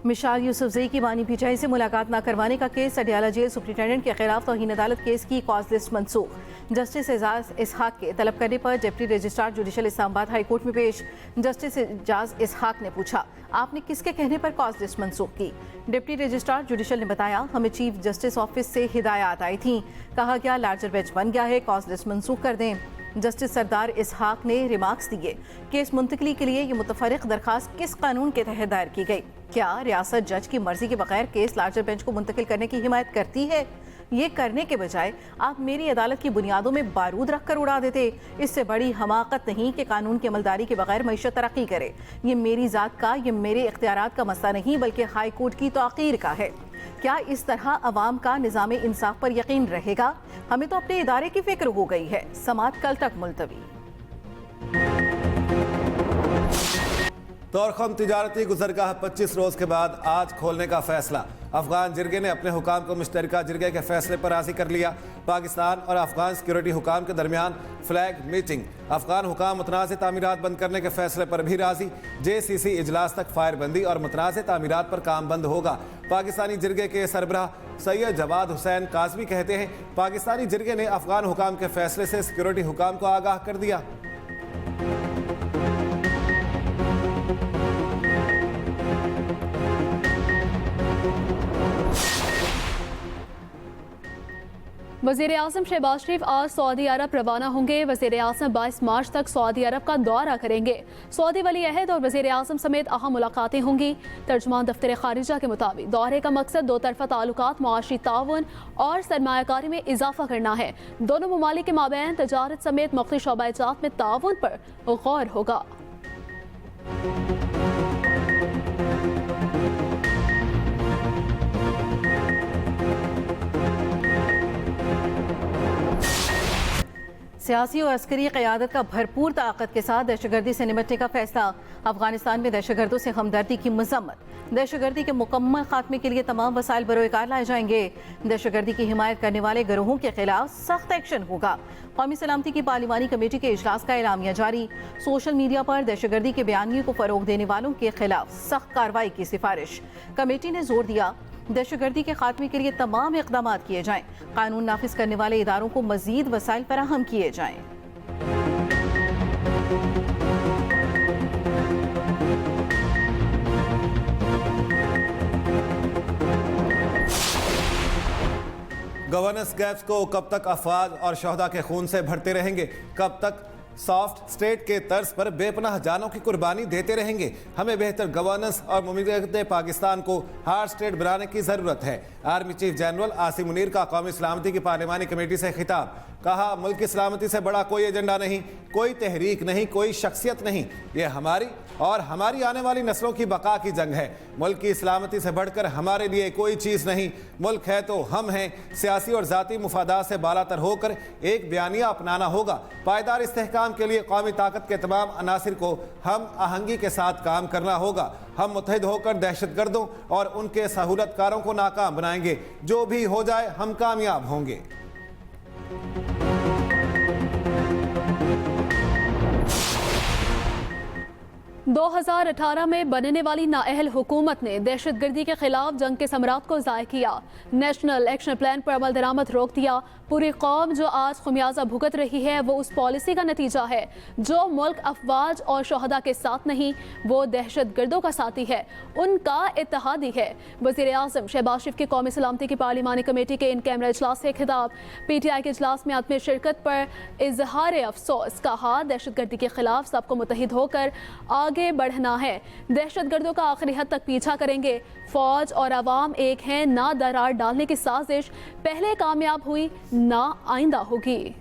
मिशाल यूसुफजई की बानी पीटीआई से मुलाकात न करवाने का केस अडियाला जेल सुप्रिंटेंडेंट के खिलाफ तौहीन अदालत केस की कॉज लिस्ट मनसूख। जस्टिस एजाज इसहाक के तलब करने पर deputy registrar judicial Islamabad high court में पेश जस्टिस एजाज इसहाक ने पूछा, आपने किसके कहने पर कॉज लिस्ट मनसूख की? डिप्टी रजिस्ट्रार जुडिशल ने बताया, हमें चीफ जस्टिस ऑफिस से हिदायत आई थी, कहा गया लार्जर बेंच बन गया है, कॉज लिस्ट मनसूख कर दें। जस्टिस सरदार इसहाक ने रिमार्क्स दिए, केस मुंतकली के लिए ये मुतफरिक दरखास्त किस कानून के तहत दायर की गई? क्या रियासत जज की मर्जी के बगैर केस लार्जर बेंच को मुंतकिल करने की हिमायत करती है? ये करने के बजाय आप मेरी अदालत की बुनियादों में बारूद रखकर उड़ा देते। इससे बड़ी हमाकत नहीं कि कानून की अमलदारी के बगैर मईशत तरक्की करे। ये मेरी ज़ात का, ये मेरे इख्तियारात का मसला नहीं बल्कि हाई कोर्ट की तौक़ीर का है। क्या इस तरह अवाम का निज़ाम इंसाफ पर यकीन रहेगा? हमें तो अपने इदारे की फिक्र हो गई है। समाअत कल तक मुलतवी। तोरखम तिजारती गुजरगाह 25 रोज के बाद आज खोलने का फैसला। अफगान जिरगे ने अपने हुकाम को मुश्तरका जिरगे के फैसले पर राजी कर लिया। पाकिस्तान और अफगान सिक्योरिटी हुकाम के दरमियान फ्लैग मीटिंग। अफगान हुकाम मुतनाज़ तामीरात बंद करने के फैसले पर भी राजी। JCC इजलास तक फायरबंदी और मुतनाज़ तामीरात पर काम बंद होगा। पाकिस्तानी जिरगे के सरबराह सैयद जवाद हुसैन काज़मी कहते हैं, पाकिस्तानी जिरगे ने अफगान हुकाम के फैसले से सिक्योरिटी हुकाम को आगाह कर दिया। वज़ीर आज़म शहबाज शरीफ आज सऊदी अरब रवाना होंगे। वज़ीर आज़म 22 मार्च तक सऊदी अरब का दौरा करेंगे। सऊदी वली अहद और वज़ीर आज़म समेत अहम मुलाकातें होंगी। तर्जुमान दफ्तर खारिजा के मुताबिक दौरे का मकसद दो तरफा ताल्लुकात, मुआशी ताउन और सरमायाकारी में इजाफा करना है। दोनों ममालिक के माबैन तजारत समेत मुख्तलिफ शोबाजात में ताउन पर गौर होगा। सियासी और अस्करी क़यादत का भरपूर ताकत के साथ दहशतगर्दी से निपटने का फैसला। अफगानिस्तान में दहशतगर्दों से हमदर्दी की मजम्मत। दहशतगर्दी के मुकम्मल खात्मे के लिए तमाम वसाइल बरोकार लाए जाएंगे। दहशतगर्दी की हिमायत करने वाले गिरोहों के खिलाफ सख्त एक्शन होगा। कौमी सलामती की पार्लिमानी कमेटी के इजलास का एलामिया जारी। सोशल मीडिया पर दहशतगर्दी के बयानियों को फरोग देने वालों के खिलाफ सख्त कार्रवाई की सिफारिश। कमेटी ने जोर दिया, दहशतगर्दी के खात्मे के लिए तमाम इक़दाम किए जाएं। कानून नाफिज करने वाले इदारों को मजीद वसाइल फराहम किए जाएं। गवर्नेंस गैप्स को कब तक अफवाज और शहदा के खून से भरते रहेंगे? कब तक सॉफ्ट स्टेट के तर्ज पर बेपनाह जानों की कुर्बानी देते रहेंगे? हमें बेहतर गवर्नेंस और मुमीद पाकिस्तान को हार्ड स्टेट बनाने की ज़रूरत है। Army chief general Asim Munir का कौमी सलामती की पार्लिमानी कमेटी से खिताब। कहा, मुल्क की सलामती से बड़ा कोई एजेंडा नहीं, कोई तहरीक नहीं, कोई शख्सियत नहीं। ये हमारी और हमारी आने वाली नस्लों की बका की जंग है। मुल्क की सलामती से बढ़कर हमारे लिए कोई चीज़ नहीं। मुल्क है तो हम हैं। सियासी और ज़ाती मुफादात से बालातर होकर एक बयानिया अपनाना होगा। पायदार इस्तेहकाम के लिए कौमी ताकत के तमाम अनासिर को हम आहंगी के साथ काम करना होगा। हम मुत्तहिद होकर दहशतगर्दों और उनके सहूलतकारों को नाकाम बनाएंगे। जो भी हो जाए हम कामयाब होंगे। दो 2018 में बनने वाली नाअहल हुकूमत ने दहशतगर्दी के खिलाफ जंग के समरात को ज़ाय किया। नेशनल एक्शन प्लान पर अमल दरामद रोक दिया। पूरी कौम जो आज खुमियाजा भुगत रही है वो उस पॉलिसी का नतीजा है। जो मुल्क अफवाज और शहदा के साथ नहीं, वो दहशतगर्दों का साथी है, उनका इत्तेहादी है। वज़ीर आज़म शहबाज शरीफ की कौमी सलामती की पार्लिमानी कमेटी के इन कैमरा इजलास से खिताब। PTI के इजलास में आदमी शिरकत पर इजहार अफसोस। कहा, दहशतगर्दी के खिलाफ सबको मुत्तहिद होकर आगे बढ़ना है। दहशतगर्दों का आखिरी हद तक पीछा करेंगे। फौज और अवाम एक हैं। ना दरार डालने की साजिश पहले कामयाब हुई, ना आइंदा होगी।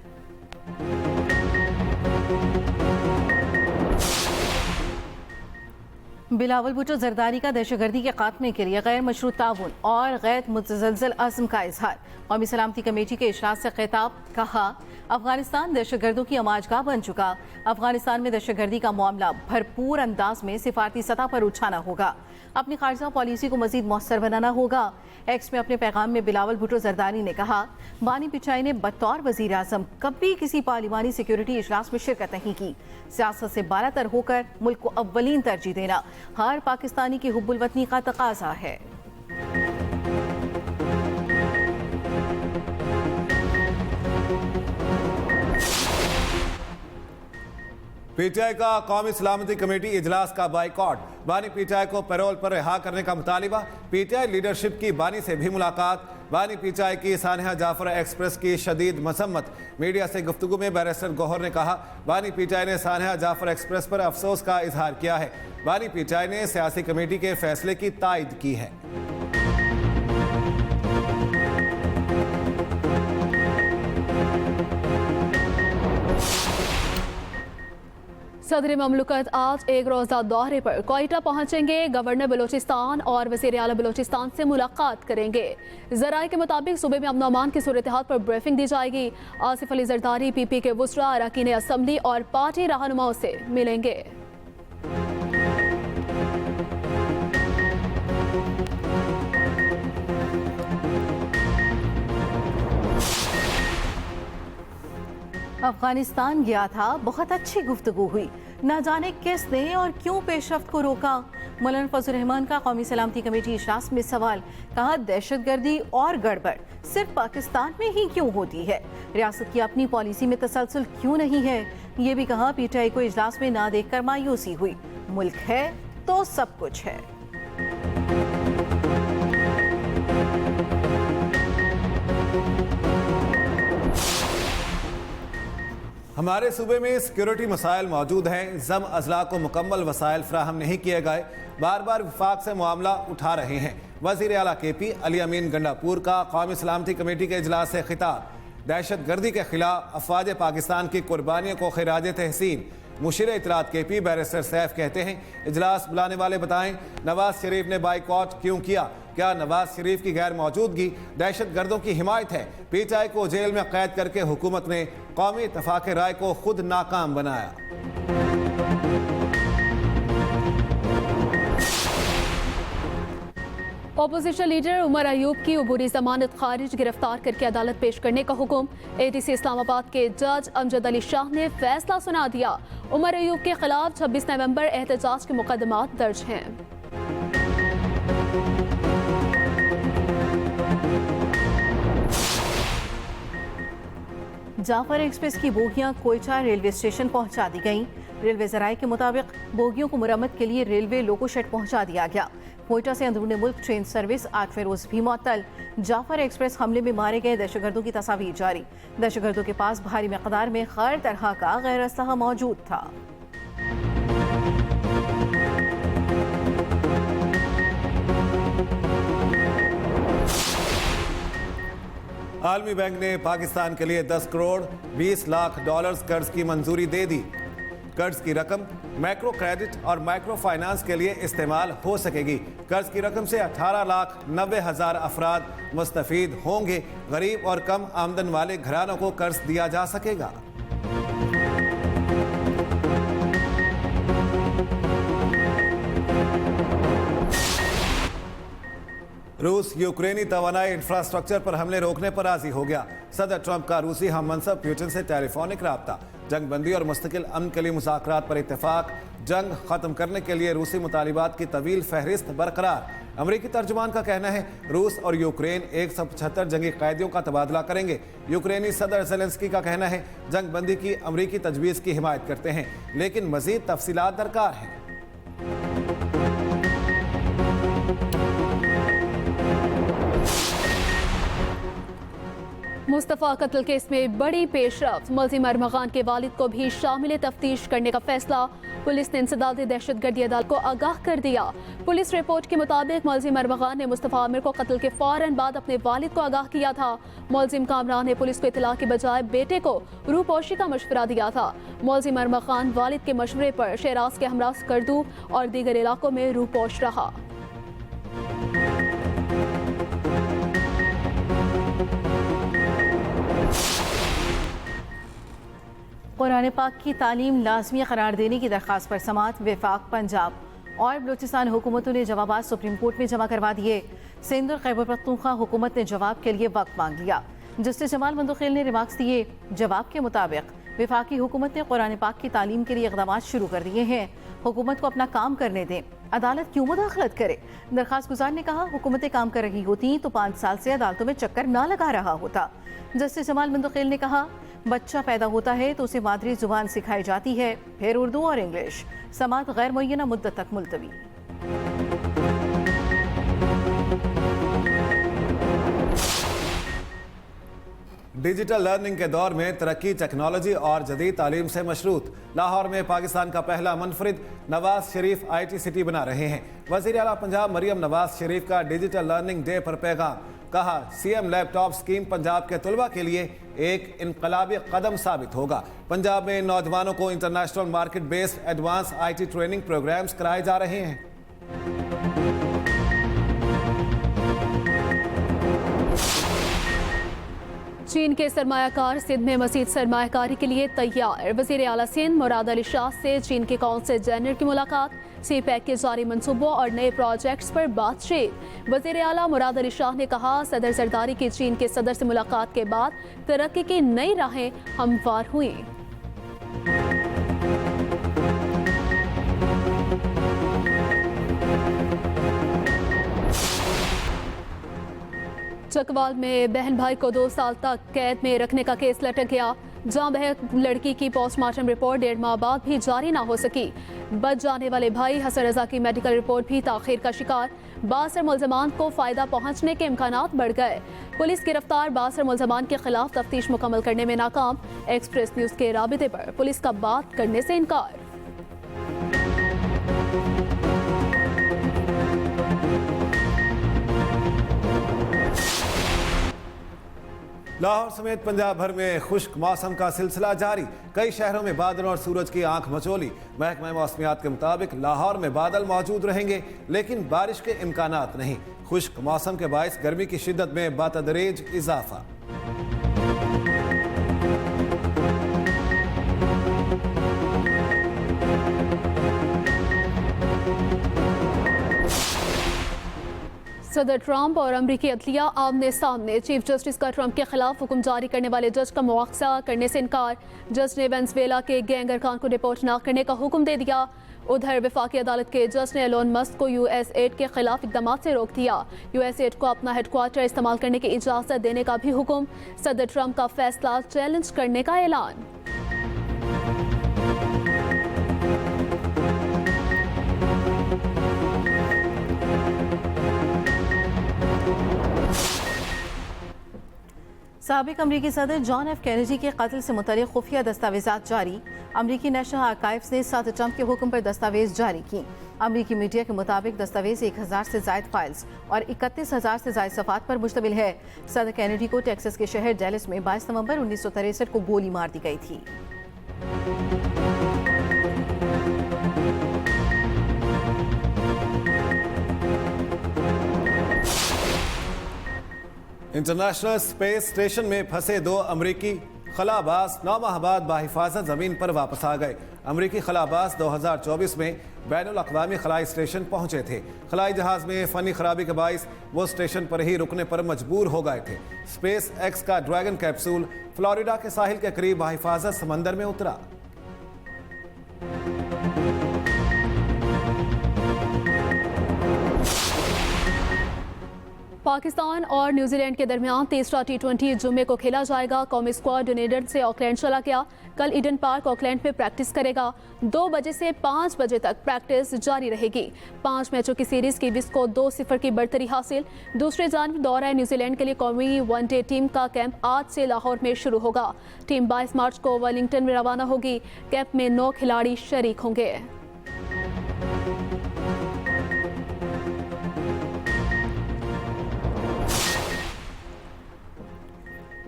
बिलावल भुट्टो जरदारी का दहशतगर्दी के खात्मे के लिए गैर मशरूत ताउन और गैर मुतज़लज़ल अज़्म का इजहार। कौमी सलामती कमेटी के इजलास से खिताब। कहा, अफगानिस्तान दहशतगर्दों की अमाजगाह बन चुका। अफगानिस्तान में दहशतगर्दी का मामला भरपूर अंदाज में सिफारती सतह पर उठाना होगा। अपनी खारजा पॉलिसी को मजीद मौसर बनाना होगा। एक्स में अपने पैगाम में बिलावल भुट्टो जरदारी ने कहा, बानी पिचाई ने बतौर वजीर आजम कभी किसी पार्लिमानी सिक्योरिटी इजलास में शिरकत नहीं की। सियासत से बालातर होकर मुल्क को अव्वलीन तरजीह देना हर पाकिस्तानी की हुब्बुल वतनी का तकाजा है। पीटीआई का कौमी सलामती कमेटी इजलास का बाइकॉट। बानी पीटीआई को पैरोल पर रिहा करने का मुतालिबा। पीटीआई लीडरशिप की बानी से भी मुलाकात। बानी पीटीआई की सानिया जाफर एक्सप्रेस की शदीद मसम्मत। मीडिया से गुफ्तगू में बैरिस्टर गौहर ने कहा, बानी पीटीआई ने सानिया जाफर एक्सप्रेस पर अफसोस का इजहार किया है। बानी पीटीआई ने सियासी कमेटी के फैसले की तायद की है। सदर ममलकत आज एक रोज़ा दौरे पर कोयटा पहुंचेंगे। गवर्नर बलोचिस्तान और वज़ीर आला बलोचिस्तान से मुलाकात करेंगे। ज़राए के मुताबिक सूबे में अमन अमान की सूरत हाल पर ब्रीफिंग दी जाएगी। आसिफ अली जरदारी पीपी के वुज़रा, अरकान असम्बली और पार्टी रहनुमाओं से मिलेंगे। अफगानिस्तान गया था, बहुत अच्छी गुफ्तगू हुई। न जाने किसने और क्यों पेशरफ्त को रोका। मौलाना फजल रहमान का कौमी सलामती कमेटी इजलास में सवाल। कहा, दहशतगर्दी और गड़बड़ सिर्फ पाकिस्तान में ही क्यों होती है? रियासत की अपनी पॉलिसी में तसलसल क्यों नहीं है? ये भी कहा, पीटीआई को इजलास में ना देखकर मायूसी हुई। मुल्क है तो सब कुछ है। हमारे सूबे में सिक्योरिटी मसाइल मौजूद हैं। जम अजला को मुकम्मल वसाइल फ्राहम नहीं किए गए। बार बार विफाक से मामला उठा रहे हैं। वज़ीर आला केपी अली अमीन गंडापुर का कौमी सलामती कमेटी के इजलास से खिताब। दहशत गर्दी के खिलाफ अफवाज पाकिस्तान की कुर्बानियों को खिराज तहसीन। मुशीर इतलात केपी बैरिस्टर सैफ कहते हैं, इजलास बुलाने वाले बताएं, नवाज शरीफ ने बाइकॉट क्यों किया? क्या नवाज शरीफ की गैर मौजूदगी दहशत गर्दों की हिमायत है? पीटीआई को जेल में कैद करके हुकूमत ने कौमी इत्तफाक राय को खुद नाकाम बनाया। अपोजिशन लीडर उमर अयूब की अबूरी जमानत खारिज गिरफ्तार करके अदालत पेश करने का हुक्म। एडीसी इस्लामाबाद के जज अमजद अली शाह ने फैसला सुना दिया। उमर अयूब के खिलाफ 26 नवंबर एहतजाज के मुकदमात दर्ज हैं। जाफर एक्सप्रेस की बोगियां कोयटा रेलवे स्टेशन पहुंचा दी गईं। रेलवे ज़राए के मुताबिक बोगियों को मुरम्मत के लिए रेलवे लोको शेड पहुंचा दिया गया। कोयटा से अंदरूनी मुल्क ट्रेन सर्विस 8वें रोज भी मुअत्तल। जाफर एक्सप्रेस हमले में मारे गए दहशतगर्दों की तस्वीर जारी। दहशतगर्दों के पास भारी मकदार में हर तरह का गैर असलहा मौजूद था। आलमी बैंक ने पाकिस्तान के लिए 10 करोड़ 20 लाख डॉलर्स कर्ज की मंजूरी दे दी। कर्ज की रकम माइक्रो क्रेडिट और माइक्रो फाइनेंस के लिए इस्तेमाल हो सकेगी। कर्ज की रकम से 18,90,000 अफराद मुस्तफीद होंगे। गरीब और कम आमदन वाले घरानों को कर्ज दिया जा सकेगा। रूस यूक्रेनी तवानाई इंफ्रास्ट्रक्चर पर हमले रोकने पर राजी हो गया। सदर ट्रंप का रूसी हम मनसब पुतिन से टेलीफोनिक राब्ता। जंग बंदी और मुस्तकिल अमन के लिए मुज़ाकरात पर इत्तेफाक। जंग खत्म करने के लिए रूसी मुतालिबात की तवील फहरिस्त बरकरार। अमरीकी तर्जुमान का कहना है, रूस और यूक्रेन 175 जंगी कैदियों का तबादला करेंगे। यूक्रेनी सदर ज़ेलेंस्की का कहना है, जंग बंदी की अमरीकी तजवीज़ की हिमायत करते हैं, लेकिन मज़ीद तफसीलात दरकार हैं। मुस्तफ़ा कत्ल केस में बड़ी पेशरफ्त। मुलजिम अरमगान के वालिद को भी शामिल तफ्तीश करने का फैसला। पुलिस ने इंसदादी दहशतगर्दी अदालत को आगाह कर दिया। पुलिस रिपोर्ट के मुताबिक मुलजिम अरमगान ने मुस्तफ़ा आमिर को कत्ल के फौरन बाद अपने वालिद को आगाह किया था। मुलजिम कामरान ने पुलिस को इतला के बजाय बेटे को रूपोशी का मशवरा दिया था। मुलजिम अरमगान वालिद के मशवरे पर शहराज के हमरा स्कर्दू और दीगर इलाकों में रूपोश रहा। कुरान पाक की तालीम लाजमी करार देने की दरख्वास्त पर समाअत वफाक पंजाब और बलूचिस्तान हुकूमतों ने जवाबात सुप्रीम कोर्ट में जमा करवा दिए। सिंध और खैबर पख्तूनख्वा हुकूमत ने जवाब के लिए वक्त मांग लिया। जस्टिस जमाल मंदोखेल ने रिमार्क्स दिए। जवाब के मुताबिक वफाकी हुकूमत ने कुरान पाक की तालीम के लिए इक़दाम शुरू कर दिए हैं। हुकूमत को अपना काम करने दें, अदालत क्यों मुदाखलत करे। दरख्वास्त गुजार ने कहा, हुकूमतें काम कर रही होती तो 5 साल से अदालतों में चक्कर ना लगा रहा होता। जस्टिस जमाल मंदोखेल ने कहा, बच्चा पैदा होता है तो उसे मादरी जुबान सिखाई जाती है, फिर उर्दू और इंग्लिश। समाअत गैर मुय्यना मुद्दत तक मुलतवी। डिजिटल लर्निंग के दौर में तरक्की टेक्नोलॉजी और जदीद तालीम से मशरूत लाहौर में पाकिस्तान का पहला मुनफरिद नवाज शरीफ IT सिटी बना रहे हैं। वज़ीर आला पंजाब मरियम नवाज शरीफ का डिजिटल लर्निंग डे पर पैगाम। कहा, CM लैपटॉप स्कीम पंजाब के तुलबा के लिए एक इनकलाबी कदम साबित होगा। पंजाब में नौजवानों को international market based advance IT training programmes कराए जा रहे हैं। चीन के सरमायाकार सिंध में मज़ीद सरमायाकारी के लिए तैयार। वज़ीर आला सिंध मुराद अली शाह से चीन के कौंसल जनरल की मुलाकात। CPEC के जारी मंसूबों और नए प्रोजेक्ट्स पर बातचीत। वज़ीर आला मुराद अली शाह ने कहा, सदर सरदारी की चीन के सदर से मुलाकात के बाद तरक्की की नई राहें हमवार हुई। चकवाल में बहन भाई को 2 साल तक कैद में रखने का केस लटक गया। जहां बहन लड़की की पोस्टमार्टम रिपोर्ट 1.5 माह बाद भी जारी ना हो सकी। बच जाने वाले भाई हसन रजा की मेडिकल रिपोर्ट भी ताखीर का शिकार। बासर मुल्जमान को फायदा पहुंचने के इम्कानात बढ़ गए। पुलिस गिरफ्तार बासर मुल्जमान के खिलाफ तफ्तीश मुकम्मल करने में नाकाम। एक्सप्रेस न्यूज के राबिते पर पुलिस का बात करने से इनकार। लाहौर समेत पंजाब भर में खुश्क मौसम का सिलसिला जारी। कई शहरों में बादल और सूरज की आंख मचोली। महकमा मौसमियात के मुताबिक लाहौर में बादल मौजूद रहेंगे लेकिन बारिश के इम्कानात नहीं। खुश्क मौसम के बायस गर्मी की शिद्दत में बातदरीज इजाफा। सदर ट्रंप और अमरीकी अदलिया आमने सामने। चीफ जस्टिस का ट्रंप के खिलाफ हुक्म जारी करने वाले जज का मुआवजा करने से इनकार। जज ने वेनेजुएला के गैंग अरकान को डिपोर्ट न करने का हुक्म दे दिया। उधर वफाकी अदालत के जज ने एलोन मस्क को US एड के खिलाफ इकदाम से रोक दिया। US एड को अपना हेडक्वार्टर इस्तेमाल करने की इजाजत देने का भी हुक्म। सदर ट्रंप का फैसला चैलेंज करने का ऐलान। साबिक अमरीकी सदर जॉन F. कैनेडी के कत्ल से मुतल्लिक़ खुफिया दस्तावेज़ात जारी। अमरीकी नेशनल आर्काइव्स ने सदर ट्रंप के हुक्म पर दस्तावेज जारी की। अमरीकी मीडिया के मुताबिक दस्तावेज 1000 से ज़ायद फाइल्स और 31,000 से ज़ायद सफ़ात पर मुश्तमिल है। सदर कैनेडी को टेक्सास के शहर डैलस में 22 नवंबर 1963 को गोली मार दी गई थी। इंटरनेशनल स्पेस स्टेशन में फंसे 2 अमरीकी खलाबाज 9 माह बाद बाहिफाजत ज़मीन पर वापस आ गए। अमरीकी खलाबाज 2024 में बैनुल अक़वामी खलाई स्टेशन पहुंचे थे। खलाई जहाज़ में फ़नी खराबी के बाइस वो स्टेशन पर ही रुकने पर मजबूर हो गए थे। स्पेस एक्स का ड्रैगन कैप्सूल फ्लोरिडा के साहिल के करीब बाहिफाजत समंदर में उतरा। पाकिस्तान और न्यूजीलैंड के दरमियान तीसरा T20 जुम्मे को खेला जाएगा। कौमी स्क्वाड डुनेडन से ऑकलैंड चला गया। कल ईडन पार्क ऑकलैंड में प्रैक्टिस करेगा। 2 बजे से 5 बजे तक प्रैक्टिस जारी रहेगी। 5 मैचों की सीरीज की विस को 2-0 की बढ़तरी हासिल। दूसरे जानिब दौरा न्यूजीलैंड के लिए कौमी वनडे टीम का कैंप आज से लाहौर में शुरू होगा। टीम 22 मार्च को वेलिंगटन में रवाना होगी। कैंप में 9 खिलाड़ी शरीक होंगे।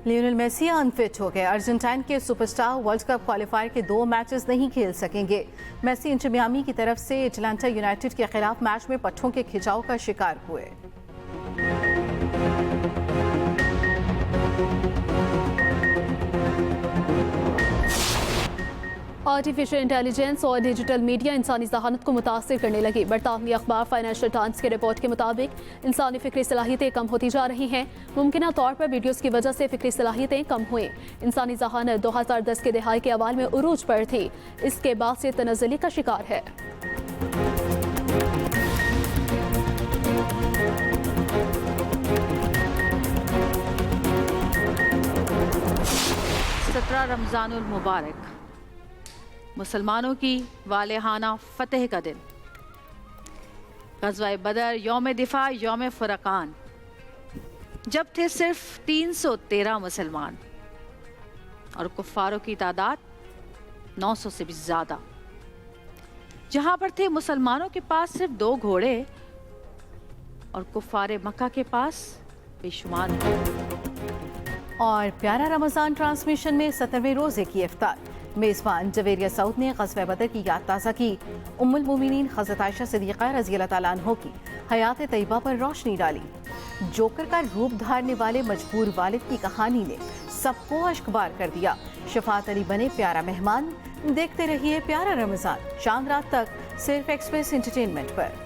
लियोनेल मेसी अनफिट हो गए। अर्जेंटाइन के सुपरस्टार वर्ल्ड कप क्वालिफायर के 2 मैचेस नहीं खेल सकेंगे। मेसी इंटर मियामी की तरफ से एटलांटा यूनाइटेड के खिलाफ मैच में पट्टों के खिंचाव का शिकार हुए। आर्टिफिशियल इंटेलिजेंस और डिजिटल मीडिया इंसानी जहानत को मुतासर करने लगी। बरतानवी अखबार फाइनेंशियल टाइम्स की रिपोर्ट के मुताबिक इंसानी फ़िक्री सलाहियतें कम होती जा रही हैं। मुमकिन तौर पर वीडियोज़ की वजह से फ़िक्री सलाहियतें कम हुई। इंसानी जहानत 2010 के दहाई के अवाल में उरूज पर थी, इसके बाद से तनज़्ज़ुली का शिकार है। रमज़ानुल मुबारक, मुसलमानों की वालेहाना फतेह का दिन। ग़ज़वा बदर, यौम दिफा, यौम फुरक़ान, जब थे सिर्फ 313 मुसलमान और कुफ़ारों की तादाद 900 से भी ज़्यादा। जहाँ पर थे मुसलमानों के पास सिर्फ 2 घोड़े और कुफ़ारे मक्का के पास बेशुमार। और प्यारा रमज़ान ट्रांसमिशन में 17वें रोज़े की इफ्तार। मेज़बान जवेरिया सऊद ने ग़ज़वा बदर की याद ताज़ा की। उम्मुल मोमिनीन हज़रत आयशा सिद्दीक़ा रज़ी अल्लाह तआला अन्हा की हयात तैयबा पर रोशनी डाली। जोकर का रूप धारने वाले मजबूर वालिद की कहानी ने सबको अश्कबार कर दिया। शफ़ाअत अली बने प्यारा मेहमान। देखते रहिए प्यारा रमज़ान, चांद रात तक सिर्फ एक्सप्रेस एंटरटेनमेंट पर।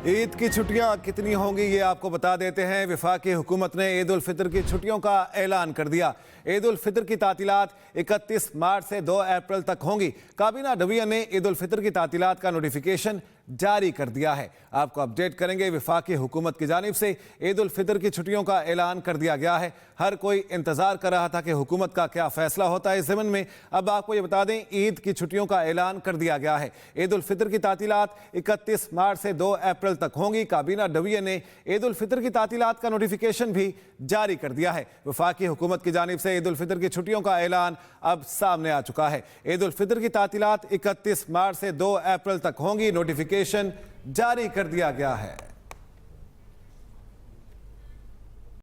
ईद की छुट्टियां कितनी होंगी ये आपको बता देते हैं। वफाकी हुकूमत ने ईद उल फितर की छुट्टियों का ऐलान कर दिया। ईद उल फितर की तातीलात 31 मार्च से 2 अप्रैल तक होंगी। काबीना डिवीजन ने ईद उल फितर की तातीलात का नोटिफिकेशन जारी कर दिया है। आपको अपडेट करेंगे। वफाकी हुकूमत की जानिब से ईद उल फितर की छुट्टियों का ऐलान कर दिया गया है। हर कोई इंतजार कर रहा था कि हुकूमत का क्या फैसला होता है इस ज़मन में। अब आपको ये बता दें, ईद की छुट्टियों का ऐलान कर दिया गया है। ईद उल फितर की तातीलात 31 मार्च से 2 अप्रैल तक होंगी। काबीना डिवीजन ने ईद उल फितर की तातीलात का नोटिफिकेशन भी जारी कर दिया है। वफाकी हुकूमत की जानिब से ईद उल फितर की छुट्टियों का ऐलान अब सामने आ चुका है। ईद उल फितर की तातीलात 31 मार्च से 2 अप्रैल तक होंगी। नोटिफिकेशन जारी कर दिया गया है।